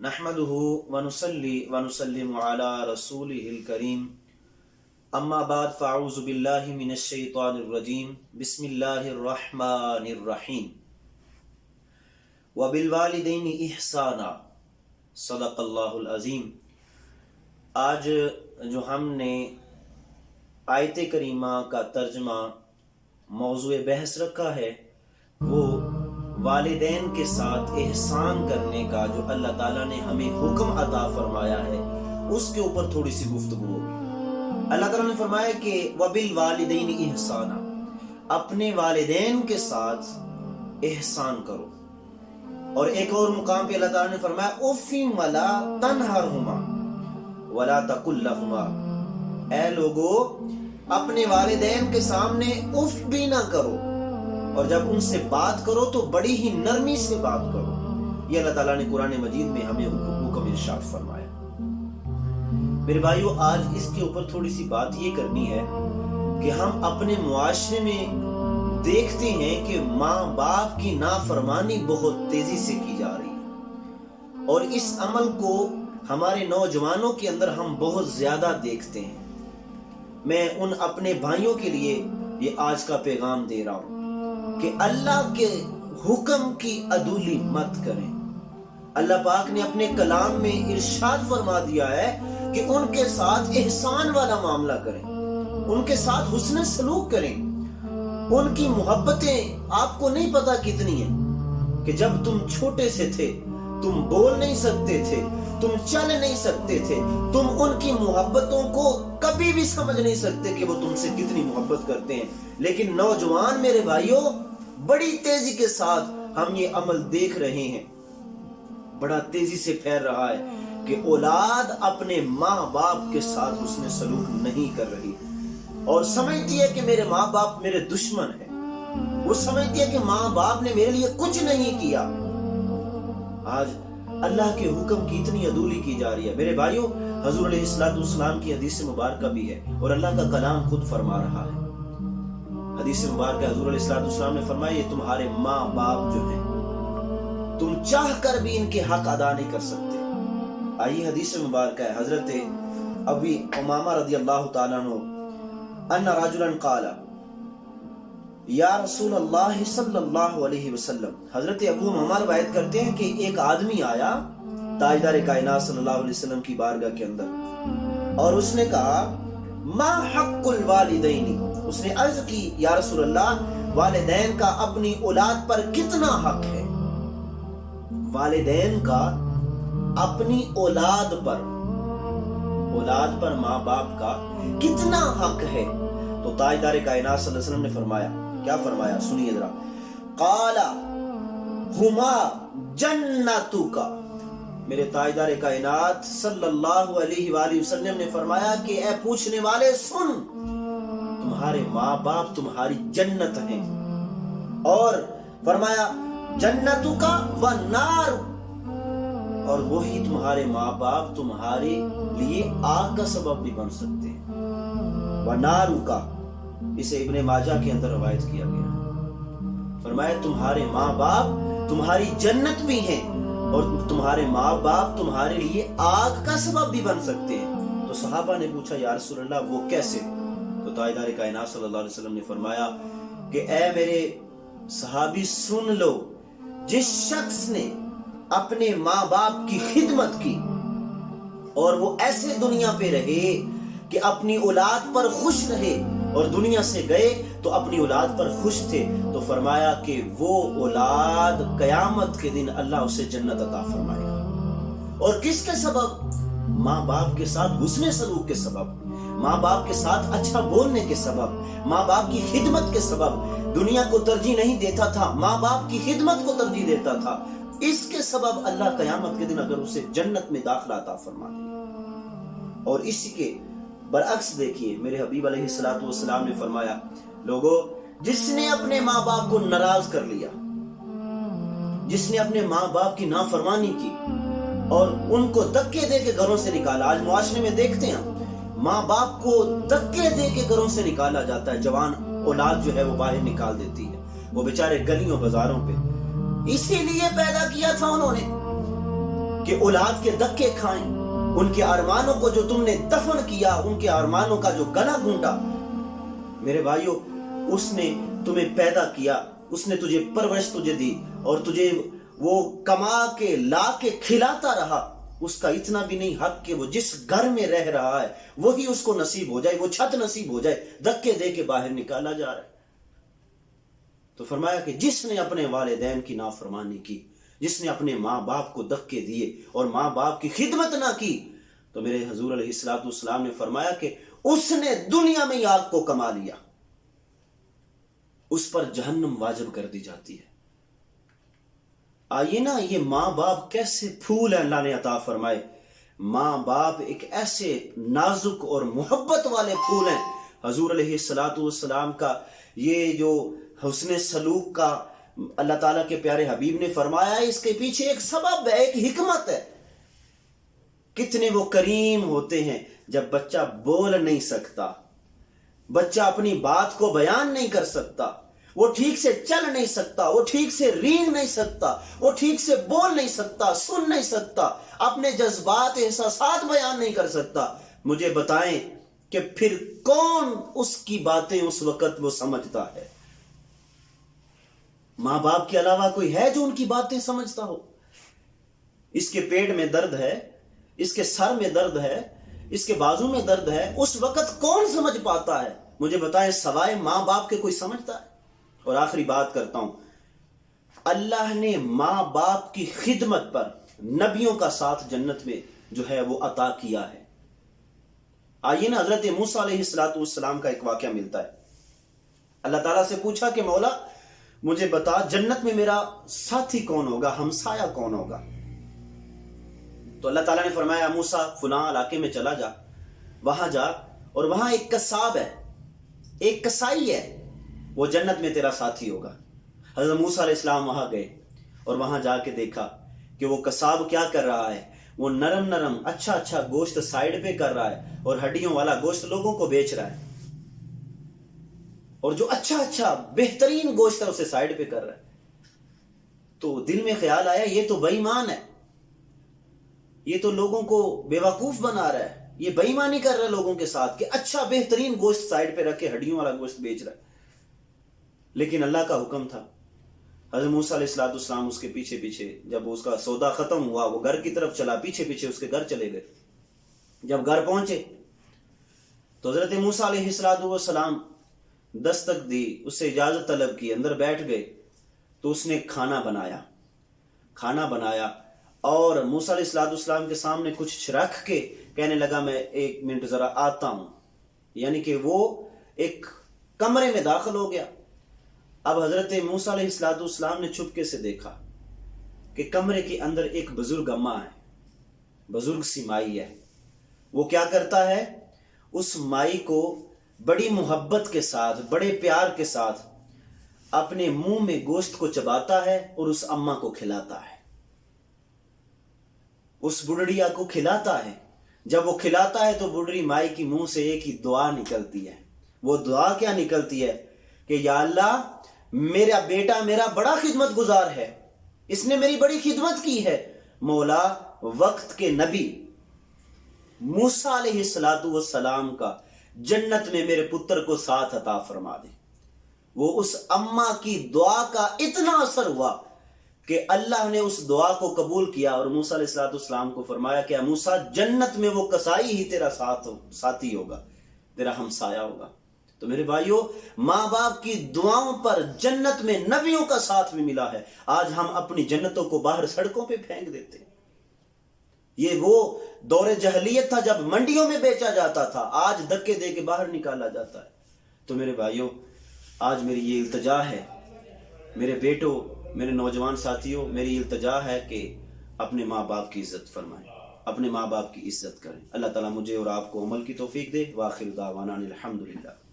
نحمده ونصلي ونسلم على رسوله الكريم اما بعد فاعوذ باللہ من الشیطان الرجیم بسم اللہ الرحمن الرحیم وبالوالدین احسانا صدق اللہ العظیم۔ آج جو ہم نے آیت کریمہ کا ترجمہ موضوع بحث رکھا ہے وہ والدین کے ساتھ احسان کرنے کا جو اللہ تعالیٰ نے ہمیں حکم عطا فرمایا ہے اس کے اوپر تھوڑی سی گفتگو ہوگی۔ اللہ تعالیٰ نے فرمایا کہ وَبِالْوَالِدَيْنِ إِحْسَانًا، اپنے والدین کے ساتھ احسان کرو۔ اور ایک اور مقام پہ اللہ تعالیٰ نے فرمایا اُفٍ وَلَا تَنْهَرْهُمَا وَلَا تَقُلْ لَهُمَا، اے لوگو اپنے والدین کے سامنے اف بھی نہ کرو، اور جب ان سے بات کرو تو بڑی ہی نرمی سے بات کرو۔ یہ اللہ تعالیٰ نے قرآن مجید میں ہمیں حکم ارشاد فرمایا۔ میرے بھائیو، آج اس کے اوپر تھوڑی سی بات یہ کرنی ہے کہ ہم اپنے معاشرے میں دیکھتے ہیں کہ ماں باپ کی نافرمانی بہت تیزی سے کی جا رہی ہے، اور اس عمل کو ہمارے نوجوانوں کے اندر ہم بہت زیادہ دیکھتے ہیں۔ میں ان اپنے بھائیوں کے لیے یہ آج کا پیغام دے رہا ہوں کہ اللہ کے حکم کی عدولی مت کریں۔ اللہ پاک نے اپنے کلام میں ارشاد فرما دیا ہے کہ ان کے ساتھ احسان والا معاملہ کریں، ان کے ساتھ حسن سلوک کریں، ان کی محبتیں آپ کو نہیں پتا کتنی ہیں کہ جب تم چھوٹے سے تھے تم بول نہیں سکتے تھے، تم چل نہیں سکتے تھے، تم ان کی محبتوں کو کبھی بھی سمجھ نہیں سکتے کہ وہ تم سے کتنی محبت کرتے ہیں۔ لیکن نوجوان میرے بھائیوں، بڑی تیزی کے ساتھ ہم یہ عمل دیکھ رہے ہیں، بڑا تیزی سے پھیل رہا ہے کہ اولاد اپنے ماں باپ کے ساتھ حسن سلوک نہیں کر رہی، اور سمجھتی ہے کہ میرے ماں باپ میرے دشمن ہیں، وہ سمجھتی ہے کہ ماں باپ نے میرے لیے کچھ نہیں کیا۔ آج اللہ کے حکم کی اتنی عدولی کی جا رہی ہے۔ میرے بھائیوں، حضور علیہ السلام کی حدیث مبارکہ بھی ہے، اور اللہ کا کلام خود فرما رہا ہے۔ حدیث مبارکہ حضور علیہ السلام نے فرمایا یہ تمہارے ماں باپ جو ہیں تم چاہ کر بھی ان کے حق ادا نہیں کر سکتے۔ آئیے حدیث مبارکہ ہے حضرت ابی امامہ رضی اللہ تعالیٰ عنہ ان رجلا قال یا رسول اللہ صلی اللہ علیہ وسلم، حضرت ابو امامہ روایت کرتے ہیں کہ ایک آدمی آیا تاجدار کائنات صلی اللہ علیہ وسلم کی بارگاہ کے اندر، اور اس نے کہا ما حق الوالدین، اس نے عرض کی یا رسول اللہ والدین کا اپنی اولاد پر کتنا حق ہے؟ والدین کا اپنی اولاد پر ماں باپ کا کتنا حق ہے؟ تو تاجدار کائنات صلی اللہ علیہ وسلم نے فرمایا، کیا فرمایا؟ سنیے ذرا، قال ہما جنتک، میرے تاجدار کائنات صلی اللہ علیہ وآلہ وسلم نے فرمایا کہ اے پوچھنے والے سن، تمہارے ماں باپ تمہاری جنت ہیں، اور فرمایا جنتک والنار، اور وہی تمہارے ماں باپ تمہارے لیے آگ کا سبب بھی بن سکتے ہیں۔ وَنَارُكَ، اسے ابن ماجہ کے اندر روایت کیا گیا، فرمایا تمہارے ماں باپ تمہاری جنت بھی ہیں، اور تمہارے ماں باپ تمہارے لیے آگ کا سبب بھی بن سکتے ہیں۔ تو صحابہ نے پوچھا یا رسول اللہ وہ کیسے؟ تو تاجدار کائنات صلی اللہ علیہ وسلم نے فرمایا کہ اے میرے صحابی سن لو، جس شخص نے اپنے ماں باپ کی خدمت کی اور وہ ایسے دنیا پہ رہے کہ اپنی اولاد پر خوش رہے، اور دنیا سے گئے تو اپنی اولاد پر خوش تھے، تو فرمایا کہ وہ اولاد قیامت کے دن اللہ اسے جنت عطا فرمائے گا۔ اور کس کے سبب؟ ماں باپ کے ساتھ حسن سلوک کے سبب، ماں باپ کے ساتھ اچھا بولنے کے سبب، ماں باپ کی خدمت کے سبب۔ دنیا کو ترجیح نہیں دیتا تھا، ماں باپ کی خدمت کو ترجیح دیتا تھا، اس کے سبب اللہ قیامت کے دن اگر اسے جنت میں داخلہ عطا فرما دے۔ اور اسی کے برعکس دیکھیے، میرے حبیب علیہ السلام نے فرمایا لوگو، جس نے اپنے ماں باپ کو ناراض کر لیا، جس نے اپنے ماں باپ کی نافرمانی کی اور ان کو دھکے دے کے گھروں سے نکالا، آج معاشرے میں دیکھتے ہیں ماں باپ کو دھکے دے کے گھروں سے نکالا جاتا ہے، جوان اولاد جو ہے وہ باہر نکال دیتی ہے، وہ بیچارے گلیوں بازاروں پہ، اسی لیے پیدا کیا تھا انہوں نے کہ اولاد کے دھکے کھائیں، ان کے ارمانوں کو جو تم نے دفن کیا، ان کے ارمانوں کا جو گلا گھونٹا۔ میرے بھائیو، اس نے تمہیں پیدا کیا، اس نے تجھے پرورش تجھے دی، اور تجھے وہ کما کے لا کے کھلاتا رہا۔ اس کا اتنا بھی نہیں حق کہ وہ جس گھر میں رہ رہا ہے وہی اس کو نصیب ہو جائے، وہ چھت نصیب ہو جائے، دھکے دے کے باہر نکالا جا رہا ہے۔ تو فرمایا کہ جس نے اپنے والدین کی نافرمانی کی، جس نے اپنے ماں باپ کو دھکے دیے اور ماں باپ کی خدمت نہ کی، تو میرے حضور علیہ السلام نے فرمایا کہ اس نے دنیا میں آگ کو کما لیا، اس پر جہنم واجب کر دی جاتی ہے۔ آئیے نا، یہ ماں باپ کیسے پھول ہیں اللہ نے عطا فرمائے۔ ماں باپ ایک ایسے نازک اور محبت والے پھول ہیں۔ حضور علیہ السلام کا یہ جو حسن سلوک کا اللہ تعالیٰ کے پیارے حبیب نے فرمایا ہے، اس کے پیچھے ایک سبب ہے، ایک حکمت ہے۔ کتنے وہ کریم ہوتے ہیں جب بچہ بول نہیں سکتا، بچہ اپنی بات کو بیان نہیں کر سکتا، وہ ٹھیک سے چل نہیں سکتا، وہ ٹھیک سے رینگ نہیں سکتا، وہ ٹھیک سے بول نہیں سکتا، سن نہیں سکتا، اپنے جذبات احساسات بیان نہیں کر سکتا۔ مجھے بتائیں کہ پھر کون اس کی باتیں اس وقت وہ سمجھتا ہے؟ ماں باپ کے علاوہ کوئی ہے جو ان کی باتیں سمجھتا ہو؟ اس کے پیٹ میں درد ہے، اس کے سر میں درد ہے، اس کے بازو میں درد ہے، اس وقت کون سمجھ پاتا ہے؟ مجھے بتائیں، سوائے ماں باپ کے کوئی سمجھتا ہے؟ اور آخری بات کرتا ہوں، اللہ نے ماں باپ کی خدمت پر نبیوں کا ساتھ جنت میں جو ہے وہ عطا کیا ہے۔ آئیے نا، حضرت موسیٰ علیہ السلام کا ایک واقعہ ملتا ہے۔ اللہ تعالیٰ سے پوچھا کہ مولا مجھے بتا، جنت میں میرا ساتھی کون ہوگا، ہمسایہ کون ہوگا؟ تو اللہ تعالیٰ نے فرمایا، موسیٰ فلاں علاقے میں چلا جا، وہاں جا، اور وہاں ایک قصاب ہے، ایک کسائی ہے، وہ جنت میں تیرا ساتھی ہوگا۔ حضرت موسیٰ علیہ السلام وہاں گئے اور وہاں جا کے دیکھا کہ وہ قصاب کیا کر رہا ہے، وہ نرم نرم اچھا گوشت سائیڈ پہ کر رہا ہے اور ہڈیوں والا گوشت لوگوں کو بیچ رہا ہے، اور جو اچھا بہترین گوشت ہے اسے سائیڈ پہ کر رہا ہے۔ تو دل میں خیال آیا، یہ تو بے ایمان ہے، یہ تو لوگوں کو بیوقوف بنا رہا ہے، یہ بے ایمانی کر رہا ہے لوگوں کے ساتھ کہ اچھا بہترین گوشت سائیڈ پہ رکھ کے ہڈیوں والا گوشت بیچ رہا ہے۔ لیکن اللہ کا حکم تھا، حضرت موسیٰ علیہ السلام اس کے پیچھے، جب اس کا سودا ختم ہوا وہ گھر کی طرف چلا، پیچھے اس کے گھر چلے گئے۔ جب گھر پہنچے تو حضرت موسیٰ علیہ السلام دستک دی، اس سے اجازت طلب کی، اندر بیٹھ گئے۔ تو اس نے کھانا بنایا اور موسیٰ علیہ السلام کے سامنے کچھ رکھ کے کہنے لگا، میں 1 منٹ ذرا آتا ہوں، یعنی کہ وہ ایک کمرے میں داخل ہو گیا۔ اب حضرت موسیٰ علیہ السلام نے چپکے سے دیکھا کہ کمرے کے اندر ایک بزرگ اماں ہے، بزرگ سی مائی ہے۔ وہ کیا کرتا ہے، اس مائی کو بڑی محبت کے ساتھ، بڑے پیار کے ساتھ اپنے منہ میں گوشت کو چباتا ہے اور اس اماں کو کھلاتا ہے، اس بڑھڑیا کو کھلاتا ہے۔ جب وہ کھلاتا ہے تو بڑھڑی مائی کی منہ سے ایک ہی دعا نکلتی ہے۔ وہ دعا کیا نکلتی ہے کہ یا اللہ، میرا بیٹا میرا بڑا خدمت گزار ہے، اس نے میری بڑی خدمت کی ہے، مولا وقت کے نبی موسیٰ علیہ السلام کا جنت میں میرے پتر کو ساتھ عطا فرما دے۔ وہ اس اماں کی دعا کا اتنا اثر ہوا کہ اللہ نے اس دعا کو قبول کیا اور موسیٰ علیہ السلام کو فرمایا کہ موسیٰ، جنت میں وہ کسائی ہی تیرا ساتھی ہوگا، تیرا ہمسایہ ہوگا۔ تو میرے بھائیوں، ماں باپ کی دعاؤں پر جنت میں نبیوں کا ساتھ بھی ملا ہے۔ آج ہم اپنی جنتوں کو باہر سڑکوں پہ پھینک دیتے ہیں۔ یہ وہ دور جہلیت تھا جب منڈیوں میں بیچا جاتا تھا، آج دھکے دے کے باہر نکالا جاتا ہے۔ تو میرے بھائیوں، آج میری یہ التجا ہے، میرے بیٹوں، میرے نوجوان ساتھیوں، میری التجا ہے کہ اپنے ماں باپ کی عزت فرمائیں، اپنے ماں باپ کی عزت کریں۔ اللہ تعالیٰ مجھے اور آپ کو عمل کی توفیق دے۔ وآخر دعوانا الحمدللہ۔